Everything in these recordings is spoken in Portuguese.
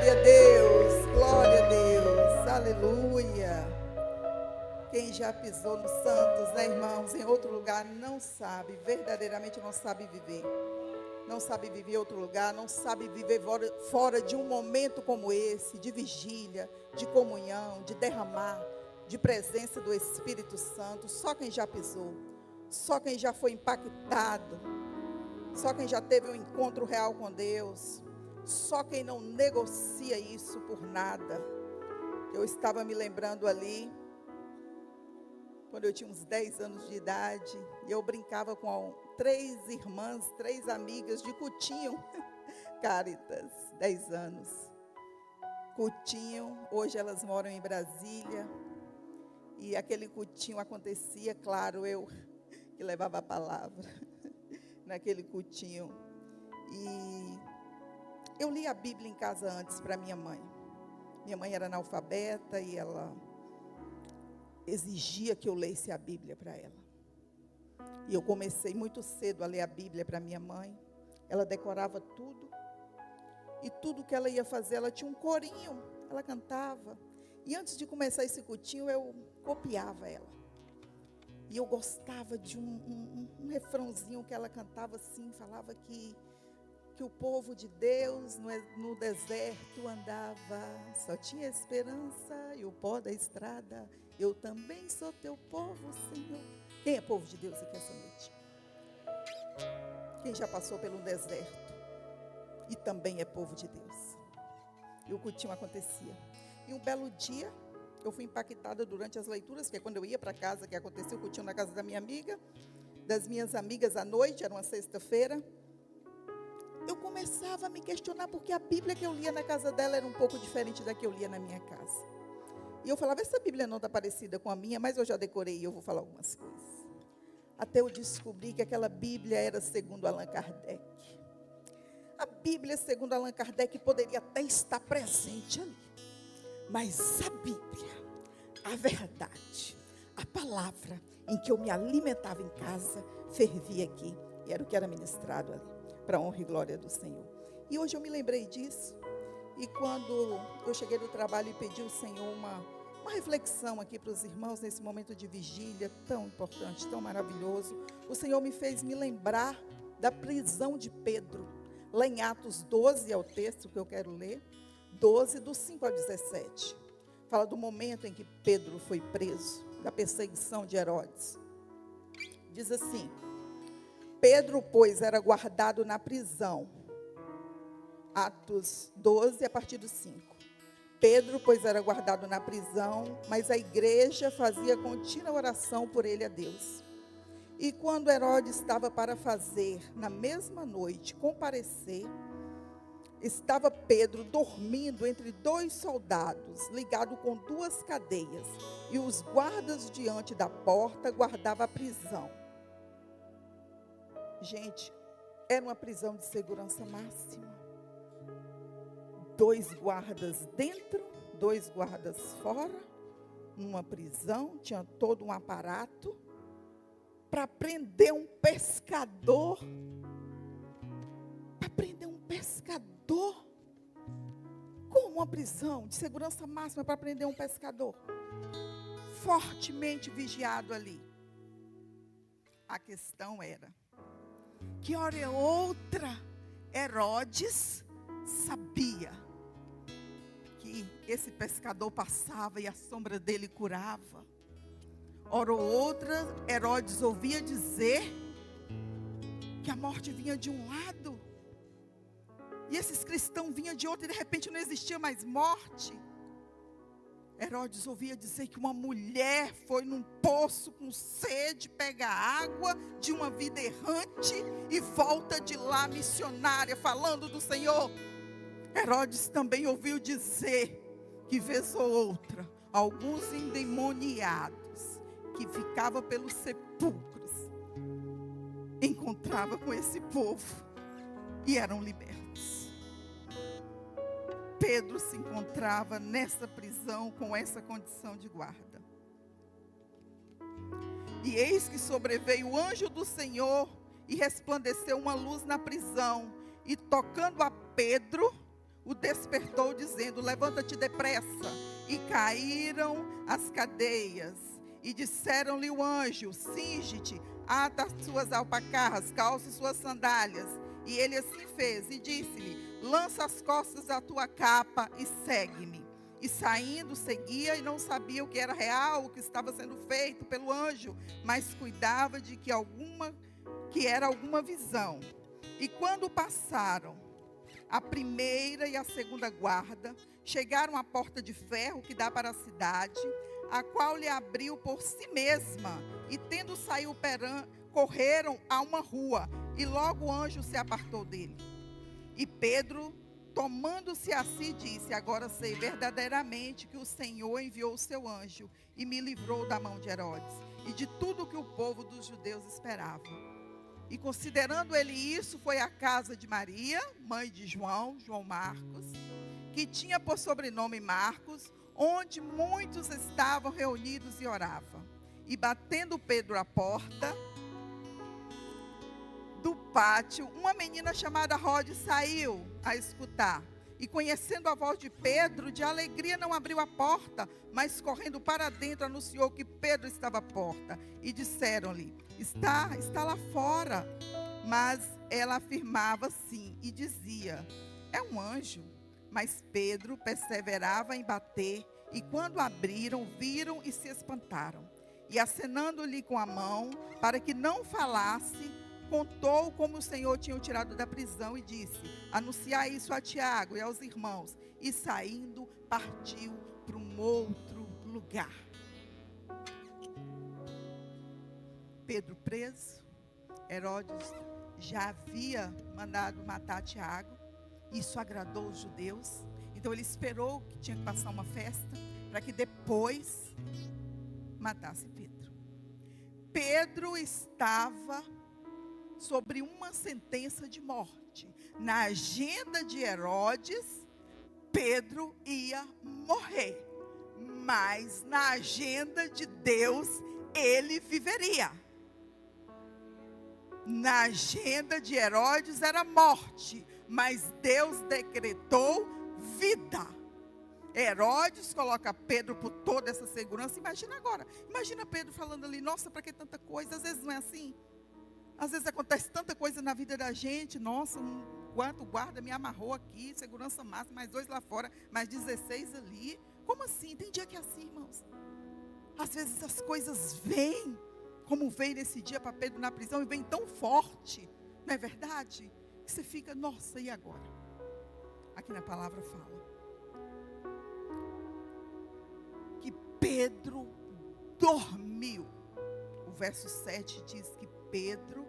Glória a Deus, glória a Deus, aleluia. Quem já pisou nos Santos, né, irmãos, em outro lugar, não sabe, verdadeiramente não sabe viver. Não sabe viver em outro lugar, não sabe viver fora de um momento como esse, de vigília, de comunhão, de derramar, de presença do Espírito Santo. Só quem já pisou, só quem já foi impactado, só quem já teve um encontro real com Deus, só quem não negocia isso por nada. Eu estava me lembrando ali, quando eu tinha uns 10 anos de idade, e eu brincava com 3 irmãs, 3 amigas de Cutinho, Cáritas, 10 anos. Cutinho, hoje elas moram em Brasília, e aquele Cutinho acontecia, claro, eu que levava a palavra, naquele Cutinho. E eu li a Bíblia em casa antes para minha mãe. Minha mãe era analfabeta e ela exigia que eu lesse a Bíblia para ela. E eu comecei muito cedo a ler a Bíblia para minha mãe. Ela decorava tudo. E tudo que ela ia fazer, ela tinha um corinho. Ela cantava. E antes de começar esse cultinho, eu copiava ela. E eu gostava de um refrãozinho que ela cantava assim, falava que o povo de Deus no deserto andava, só tinha esperança e o pó da estrada. Eu também sou teu povo, Senhor. Quem é povo de Deus aqui essa noite? Quem já passou pelo deserto e também é povo de Deus? E o cultinho acontecia. E um belo dia, eu fui impactada durante as leituras, que é quando eu ia para casa, que acontecia o cultinho na casa da minha amiga, das minhas amigas à noite, era uma sexta-feira. Eu começava a me questionar, porque a Bíblia que eu lia na casa dela era um pouco diferente da que eu lia na minha casa. E eu falava, essa Bíblia não está parecida com a minha, mas eu já decorei e eu vou falar algumas coisas. Até eu descobri que aquela Bíblia era segundo Allan Kardec. A Bíblia segundo Allan Kardec poderia até estar presente ali. Mas a Bíblia, a verdade, a palavra em que eu me alimentava em casa, fervia aqui. E era o que era ministrado ali, para a honra e glória do Senhor. E hoje eu me lembrei disso. E quando eu cheguei do trabalho e pedi ao Senhor uma reflexão aqui para os irmãos, nesse momento de vigília tão importante, tão maravilhoso, o Senhor me fez me lembrar da prisão de Pedro. Lá em Atos 12 é o texto que eu quero ler, 12, do 5 ao 17. Fala do momento em que Pedro foi preso, da perseguição de Herodes. Diz assim: Pedro, pois, era guardado na prisão. Atos 12, a partir do 5. Pedro, pois, era guardado na prisão, mas a igreja fazia contínua oração por ele a Deus. E quando Herodes estava para fazer, na mesma noite, comparecer, estava Pedro dormindo entre 2 soldados, ligado com 2 cadeias, e os guardas diante da porta guardavam a prisão. Gente, era uma prisão de segurança máxima. 2 guardas dentro, 2 guardas fora, numa prisão, tinha todo um aparato para prender um pescador. Para prender um pescador? Como uma prisão de segurança máxima para prender um pescador? Fortemente vigiado ali. A questão era que hora e outra Herodes sabia que esse pescador passava e a sombra dele curava. Hora ou outra Herodes ouvia dizer que a morte vinha de um lado e esses cristãos vinham de outro, e de repente não existia mais morte. Herodes ouvia dizer que uma mulher foi num poço com sede, pega água de uma vida errante e volta de lá missionária, falando do Senhor. Herodes também ouviu dizer que vez ou outra, alguns endemoniados que ficavam pelos sepulcros, encontravam com esse povo e eram libertos. Pedro se encontrava nessa prisão com essa condição de guarda. E eis que sobreveio o anjo do Senhor e resplandeceu uma luz na prisão. E tocando a Pedro, o despertou, dizendo: levanta-te depressa. E caíram as cadeias. E disseram-lhe o anjo: cinge-te, ata as suas alpacarras, calce suas sandálias. E ele assim fez, e disse-lhe: lança as costas da tua capa e segue-me. E saindo, seguia, e não sabia o que era real, o que estava sendo feito pelo anjo, mas cuidava de que era alguma visão. E quando passaram a primeira e a segunda guarda, chegaram à porta de ferro que dá para a cidade, a qual lhe abriu por si mesma, e tendo saído correram a uma rua, e logo o anjo se apartou dele. E Pedro, tomando-se a si, disse: agora sei verdadeiramente que o Senhor enviou o seu anjo, e me livrou da mão de Herodes, e de tudo que o povo dos judeus esperava. E considerando ele isso, foi à casa de Maria, mãe de João Marcos, que tinha por sobrenome Marcos, onde muitos estavam reunidos e oravam. E batendo Pedro à porta do pátio, uma menina chamada Rode saiu a escutar. E conhecendo a voz de Pedro, de alegria não abriu a porta, mas correndo para dentro anunciou que Pedro estava à porta. E disseram-lhe: está lá fora. Mas ela afirmava sim e dizia: é um anjo. Mas Pedro perseverava em bater, e quando abriram, viram e se espantaram. E acenando-lhe com a mão, para que não falasse, contou como o Senhor tinha o tirado da prisão e disse: anunciai isso a Tiago e aos irmãos. E saindo, partiu para um outro lugar. Pedro preso, Herodes já havia mandado matar Tiago. Isso agradou os judeus. Então ele esperou que tinha que passar uma festa, para que depois matasse Pedro. Pedro estava sobre uma sentença de morte. Na agenda de Herodes, Pedro ia morrer. Mas na agenda de Deus, ele viveria. Na agenda de Herodes era morte, mas Deus decretou vida. Herodes coloca Pedro por toda essa segurança. Imagina agora, imagina Pedro falando ali: nossa, para que tanta coisa? Às vezes não é assim. Às vezes acontece tanta coisa na vida da gente. Nossa, um guarda me amarrou aqui, segurança máxima, mais 2 lá fora, mais 16 ali. Como assim? Tem dia que é assim, irmãos. Às vezes as coisas vêm, como veio nesse dia para Pedro na prisão, e vem tão forte, não é verdade? Que você fica: nossa, e agora? Aqui na palavra fala que Pedro dormiu. O verso 7 diz que Pedro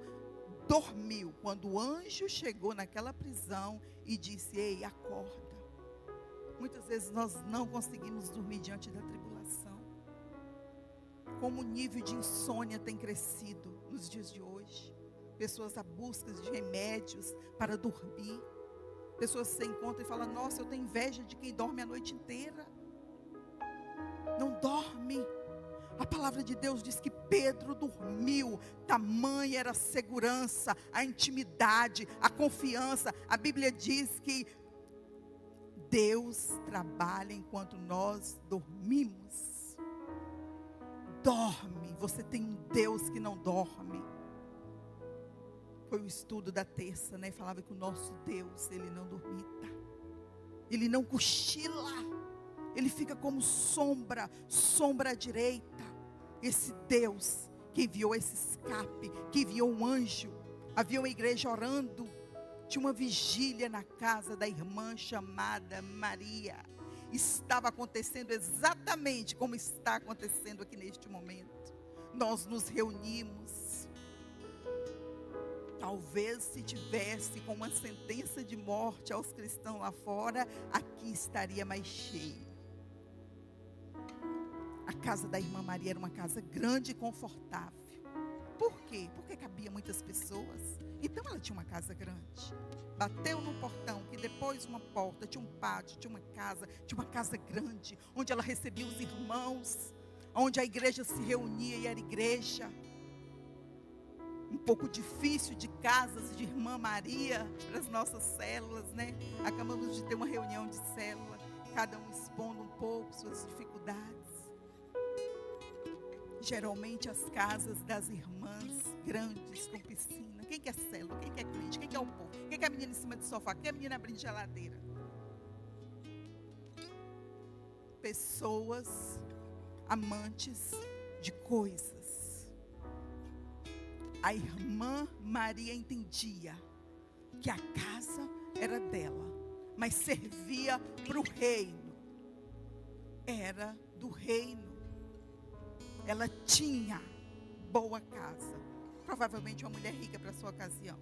dormiu quando o anjo chegou naquela prisão e disse: ei, acorda. Muitas vezes nós não conseguimos dormir diante da tribulação. Como o nível de insônia tem crescido nos dias de hoje. Pessoas à busca de remédios para dormir. Pessoas se encontram e falam: nossa, eu tenho inveja de quem dorme a noite inteira. Não dorme. A palavra de Deus diz que Pedro dormiu. Tamanha era a segurança, a intimidade, a confiança. A Bíblia diz que Deus trabalha enquanto nós dormimos. Dorme. Você tem um Deus que não dorme. Foi o estudo da terça, né? Falava que o nosso Deus, Ele não dormita. Ele não cochila. Ele fica como sombra à direita. Esse Deus que enviou esse escape, que enviou um anjo. Havia uma igreja orando. Tinha uma vigília na casa da irmã chamada Maria. Estava acontecendo exatamente como está acontecendo aqui neste momento. Nós nos reunimos. Talvez se tivesse com uma sentença de morte aos cristãos lá fora, aqui estaria mais cheio. A casa da irmã Maria era uma casa grande e confortável. Por quê? Porque cabia muitas pessoas. Então ela tinha uma casa grande. Bateu no portão, que depois uma porta, tinha um pátio, tinha uma casa grande, onde ela recebia os irmãos, onde a igreja se reunia e era igreja. um pouco difícil de casas de Irmã Maria para as nossas células, né? Acabamos de ter uma reunião de célula, cada um expondo um pouco suas dificuldades. Geralmente as casas das irmãs grandes com piscina. Quem quer célula? Quem quer crente? Quem quer o povo? Quem quer a menina em cima do sofá? Quem quer a menina abrindo geladeira? Pessoas amantes de coisas. A irmã Maria entendia que a casa era dela, mas servia para o reino. Era do reino. Ela tinha boa casa. Provavelmente uma mulher rica para a sua ocasião.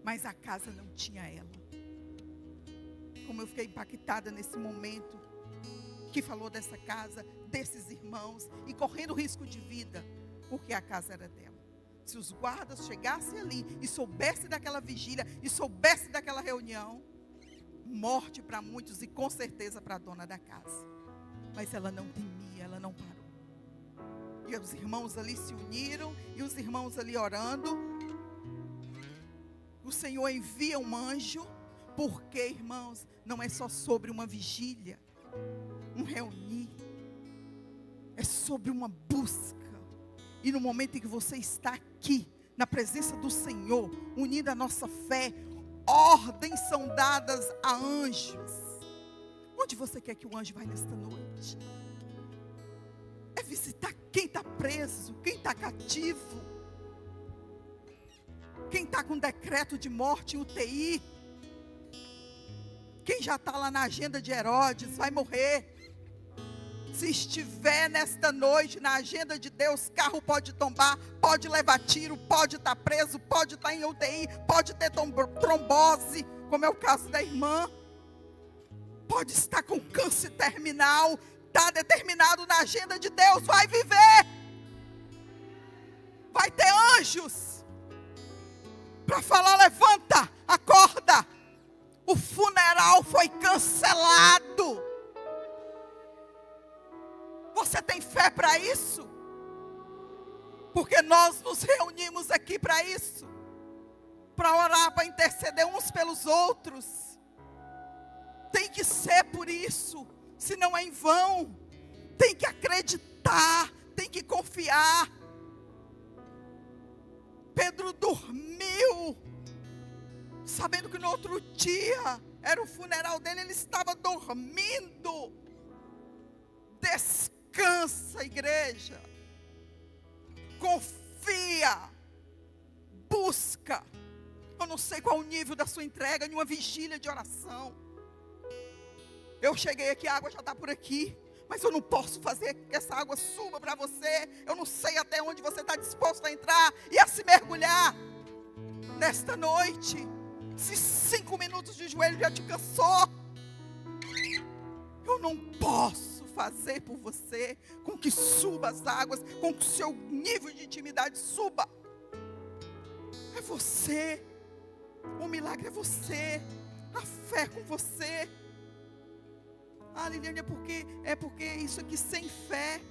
Mas a casa não tinha ela. Como eu fiquei impactada nesse momento que falou dessa casa, desses irmãos, e correndo risco de vida, porque a casa era dela. Se os guardas chegassem ali e soubessem daquela vigília, e soubessem daquela reunião, morte para muitos e com certeza para a dona da casa. Mas ela não temia, ela não parou. E os irmãos ali se uniram, e os irmãos ali orando. O Senhor envia um anjo, porque, irmãos, não é só sobre uma vigília, um reunir, é sobre uma busca. E no momento em que você está aqui, na presença do Senhor, unindo a nossa fé, ordens são dadas a anjos. Onde você quer que o anjo vá nesta noite? É visitar quem está preso, quem está cativo, quem está com decreto de morte em UTI, quem já está lá na agenda de Herodes, vai morrer. Se estiver nesta noite na agenda de Deus, carro pode tombar, pode levar tiro, pode estar preso, pode estar em UTI, pode ter trombose, como é o caso da irmã, pode estar com câncer terminal. Está determinado na agenda de Deus, vai viver. Vai ter anjos para falar: levanta, acorda. O funeral foi cancelado. Você tem fé para isso? Porque nós nos reunimos aqui para isso, para orar, para interceder uns pelos outros. Tem que ser por isso. Se não é em vão, tem que acreditar, tem que confiar. Pedro dormiu, sabendo que no outro dia era o funeral dele, ele estava dormindo. Descansa, igreja. Confia, busca. Eu não sei qual o nível da sua entrega em uma vigília de oração. Eu cheguei aqui, a água já está por aqui, mas eu não posso fazer que essa água suba para você. Eu não sei até onde você está disposto a entrar e a se mergulhar nesta noite. Se 5 minutos de joelho já te cansou, eu não posso fazer por você com que suba as águas, com que o seu nível de intimidade suba. É você. O milagre é você. A fé é com você. Ah, Liliane, é porque isso aqui sem fé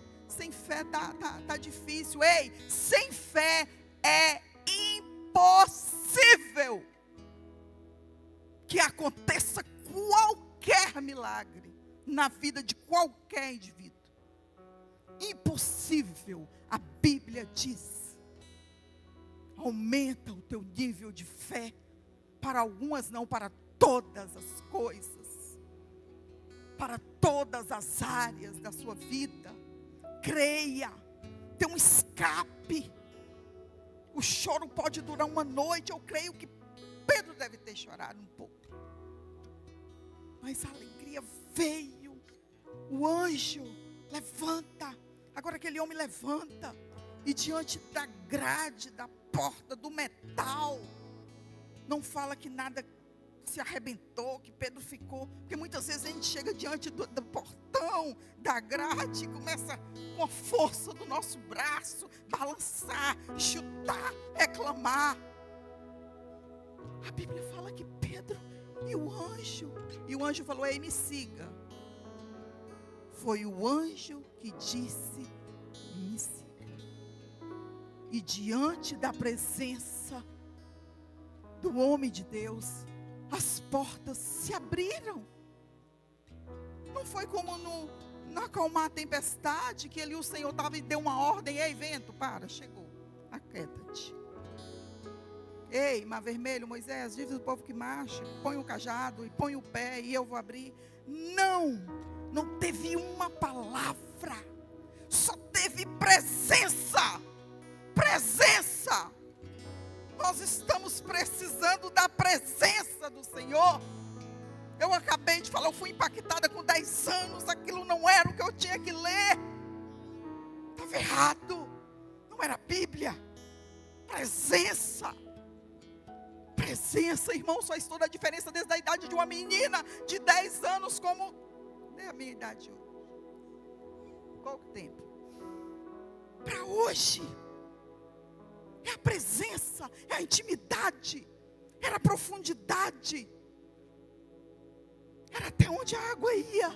tá difícil. Ei, sem fé é impossível que aconteça qualquer milagre na vida de qualquer indivíduo. Impossível. A Bíblia diz: aumenta o teu nível de fé. Para algumas não, para todas as coisas, para todas as áreas da sua vida. Creia, tem um escape. O choro pode durar uma noite. Eu creio que Pedro deve ter chorado um pouco, mas a alegria veio. O anjo levanta. Agora aquele homem levanta, e diante da grade, da porta, do metal, não fala que nada se arrebentou, que Pedro ficou, porque muitas vezes a gente chega diante do portão, da grade, e começa com a força do nosso braço, balançar, chutar, reclamar. A Bíblia fala que Pedro e o anjo falou: ei, me siga. Foi o anjo que disse: me siga. E diante da presença do homem de Deus, as portas se abriram. Não foi como no acalmar a tempestade, que ali o Senhor estava e deu uma ordem: ei, vento, para, chegou, aquieta-te. Ei, mar vermelho, Moisés, diz ao povo que marche, põe o cajado e põe o pé e eu vou abrir. Não teve uma palavra, só teve presença. Presença. Nós estamos precisando da presença do Senhor. Eu acabei de falar, eu fui impactada com 10 anos, aquilo não era o que eu tinha que ler. Estava errado, não era Bíblia. Presença. Presença, irmão, faz toda a diferença desde a idade de uma menina de 10 anos, como é a minha idade hoje. Qual o tempo? Para hoje. É a presença, é a intimidade, era a profundidade. Era até onde a água ia.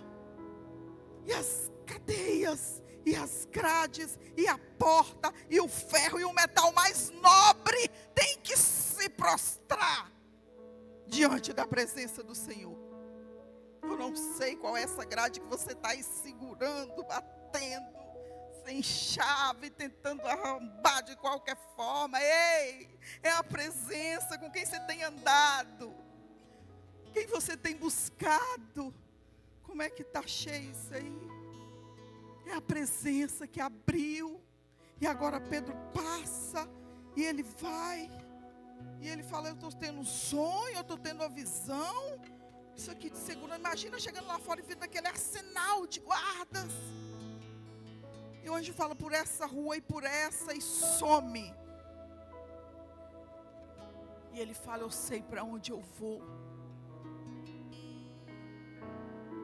E as cadeias, e as grades, e a porta, e o ferro, e o metal mais nobre tem que se prostrar diante da presença do Senhor. Eu não sei qual é essa grade que você está aí segurando, batendo, sem chave, tentando arrombar de qualquer forma. Ei, é a presença com quem você tem andado, quem você tem buscado. Como é que está cheio isso aí? É a presença que abriu. E agora Pedro passa, e ele vai, e ele fala: eu estou tendo um sonho, eu estou tendo uma visão. Isso aqui de segurança, imagina chegando lá fora e vendo aquele arsenal de guardas. E o anjo fala: por essa rua e por essa, e some. E ele fala: eu sei para onde eu vou.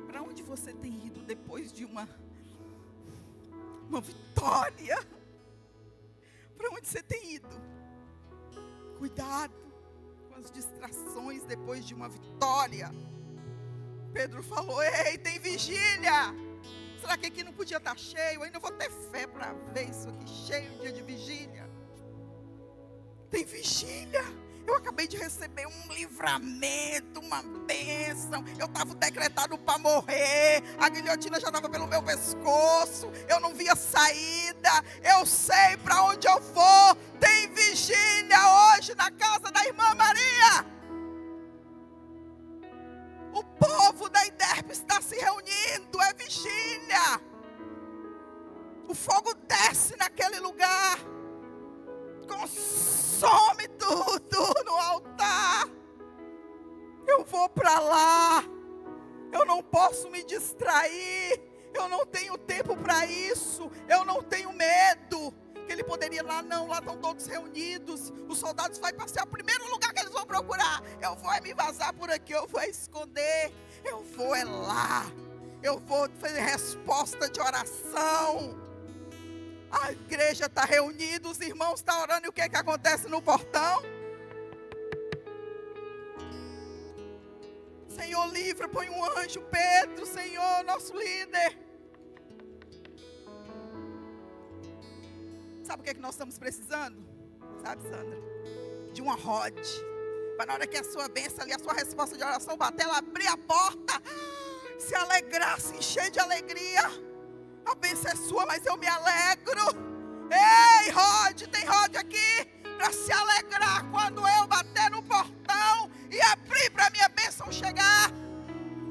Para onde você tem ido depois de uma vitória? Para onde você tem ido? Cuidado com as distrações depois de uma vitória. Pedro falou: ei, tem vigília. Será que aqui não podia estar cheio? Eu ainda vou ter fé para ver isso aqui cheio, dia de vigília. Tem vigília. Eu acabei de receber um livramento, uma bênção. Eu estava decretado para morrer. A guilhotina já estava pelo meu pescoço. Eu não via saída. Eu sei para onde eu vou. Tem vigília hoje na casa da irmã Maria. O povo da IDERP está se reunindo. É vigília. O fogo desce naquele lugar. Consome tudo no altar. Eu vou para lá. Eu não posso me distrair. Eu não tenho tempo para isso. Eu não tenho medo. Que ele poderia lá, não, lá estão todos reunidos. Os soldados vão passear. O primeiro lugar que eles vão procurar. Eu vou me vazar por aqui. Eu vou esconder. Eu vou lá. Eu vou fazer resposta de oração. A igreja está reunida, os irmãos estão orando, e o que acontece no portão? Senhor, livra, põe um anjo, Pedro, Senhor, nosso líder. Sabe o que nós estamos precisando? Sabe, Sandra? De uma rod. Para na hora que a sua bênção ali, a sua resposta de oração bater, ela abrir a porta, se alegrar, se encher de alegria. A bênção é sua, mas eu me alegro. Ei, Rod, tem Rod aqui para se alegrar quando eu bater no portão e abrir para a minha bênção chegar.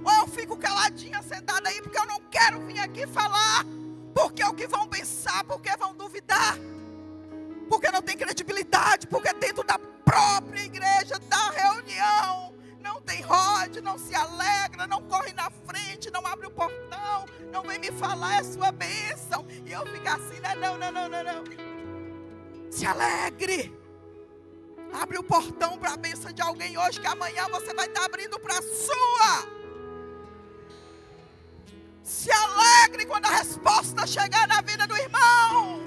Ou eu fico caladinha, sentada aí, porque eu não quero vir aqui falar. Porque é o que vão pensar, porque vão duvidar. Porque não tem credibilidade, porque dentro da própria igreja, da reunião, não tem Rod, não se alegra, não corre na frente, não abre o portão, não vem me falar, é sua bênção. E eu fico assim, não. Se alegre. Abre o portão para a bênção de alguém hoje, que amanhã você vai estar abrindo para a sua. Se alegre quando a resposta chegar na vida do irmão.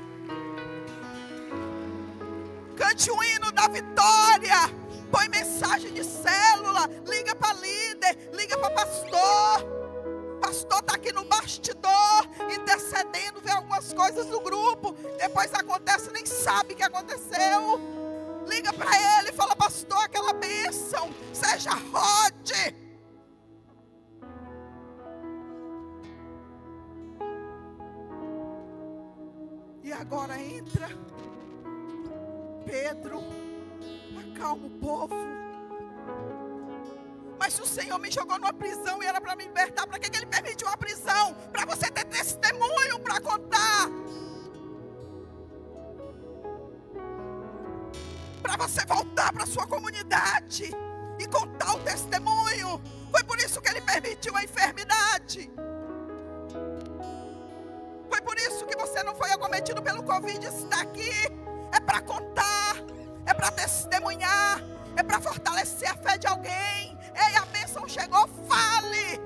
Cante o hino da vitória. Põe mensagem de célula, liga para líder, liga para pastor. Pastor está aqui no bastidor, intercedendo, vê algumas coisas do grupo. depois acontece, nem sabe o que aconteceu. Liga para ele e fala: pastor, aquela bênção, seja rode. E agora entra Pedro, acalma o povo. Mas se o Senhor me jogou numa prisão e era para me libertar, para que Ele permitiu uma prisão? Para você ter testemunho para contar. Para você voltar para a sua comunidade e contar o testemunho. Foi por isso que Ele permitiu a enfermidade. Foi por isso que você não foi acometido pelo Covid e está aqui. É para contar, é para testemunhar, é para fortalecer a fé de alguém. Ei, a bênção chegou, fale,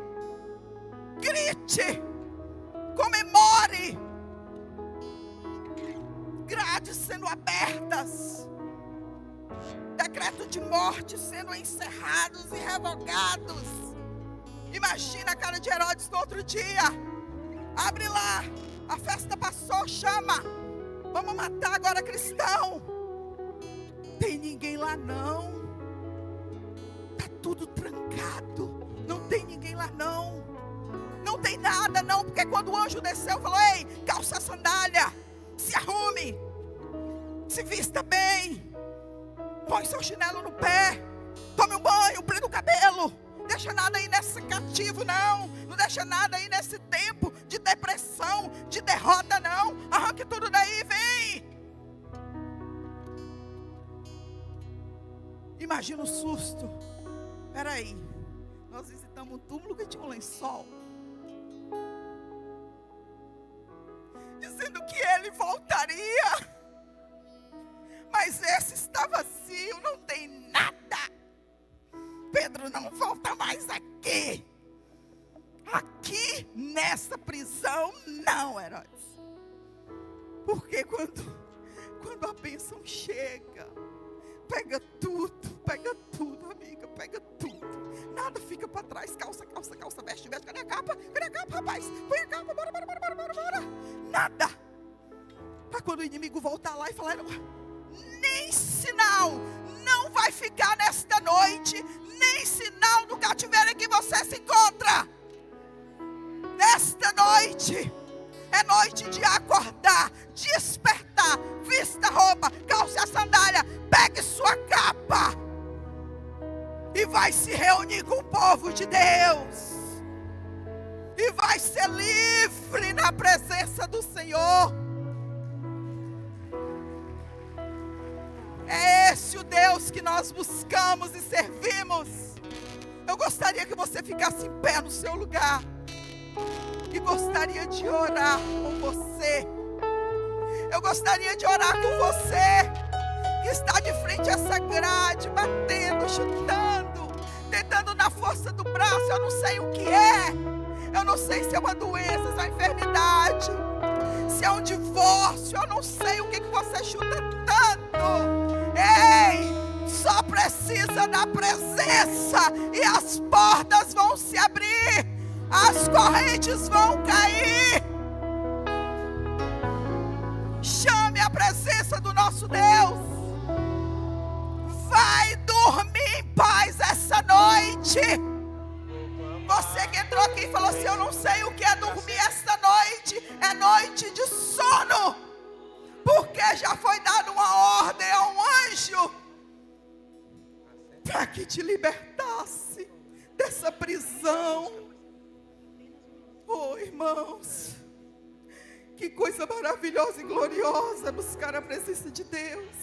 grite, comemore. Grades sendo abertas, decreto de morte sendo encerrados e revogados. Imagina a cara de Herodes no outro dia. Abre lá, a festa passou, chama. Vamos matar agora cristão. Tem ninguém lá não. Tá tudo trancado. Não tem ninguém lá não. Não tem nada não, porque quando o anjo desceu, falou: ei, calça a sandália, se arrume, se vista bem, põe seu chinelo no pé, tome um banho, prenda o cabelo. Deixa nada aí nesse cativo não. Não deixa nada aí nesse tempo de depressão, de derrota não. Arranque tudo daí, vem. Imagina o susto. Peraí, nós visitamos um túmulo que tinha um lençol, dizendo que ele voltaria, mas esse está vazio, não tem nada. Pedro não volta mais aqui. Aqui nessa prisão não, Herodes. Porque quando a bênção chega, pega tudo, amiga, pega tudo. Nada fica para trás. Calça, veste. Cadê a capa, rapaz? Põe a capa, bora. Nada. Para quando o inimigo voltar lá e falar: nem sinal não vai ficar nesta noite, nem sinal do cativeiro em que você se encontra. Nesta noite é noite de acordar, despertar. Vista a roupa, calce a sandália, pegue sua capa e vai se reunir com o povo de Deus e vai ser livre na presença do Senhor. É esse o Deus que nós buscamos e servimos. Eu gostaria que você ficasse em pé no seu lugar e gostaria de orar com você. Eu gostaria de orar com você que está de frente a essa grade, batendo, chutando, tentando na força do braço. Eu não sei o que é. Eu não sei se é uma doença, se é uma enfermidade, se é um divórcio. Eu não sei o que você chuta tanto. Ei, só precisa da presença e as portas vão se abrir, as correntes vão cair. Chame a presença do nosso Deus. Vai dormir em paz essa noite. Você que entrou aqui e falou assim: eu não sei o que é dormir esta noite. É noite de sono, porque já foi dada uma ordem a um anjo para que te libertasse dessa prisão. Oh, irmãos, que coisa maravilhosa e gloriosa buscar a presença de Deus.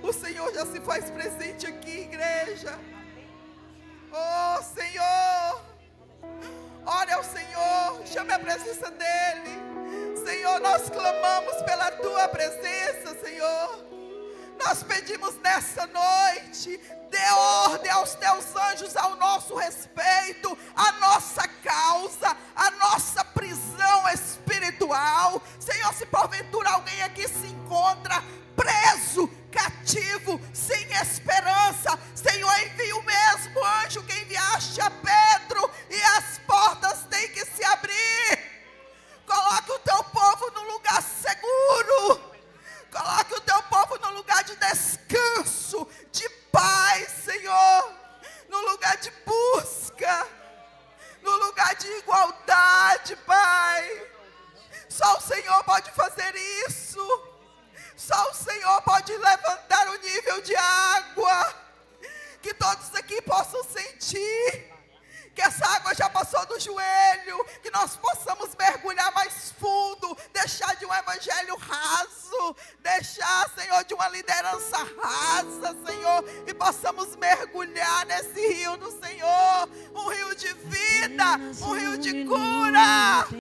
O Senhor já se faz presente aqui, igreja. Oh, Senhor, ore ao Senhor, chame a presença dEle. Senhor, nós clamamos pela Tua presença, Senhor. Nós pedimos nessa noite, dê ordem aos Teus anjos ao nosso respeito, a nossa causa, a nossa prisão espiritual. Senhor, se porventura alguém aqui se encontra preso, cativo, sem esperança, Senhor, envia o mesmo anjo que enviaste a Pedro, e as portas têm que se abrir. Coloca o Teu povo num lugar seguro, maldade, Pai. Só o Senhor pode fazer isso. Só o Senhor pode levantar o nível de água. Que todos aqui possam sentir que essa água já passou do joelho, que nós possamos mergulhar mais fundo, deixar de um evangelho raso, deixar, Senhor, de uma liderança rasa, Senhor, e possamos mergulhar nesse rio do Senhor, um rio de vida, um rio de cura.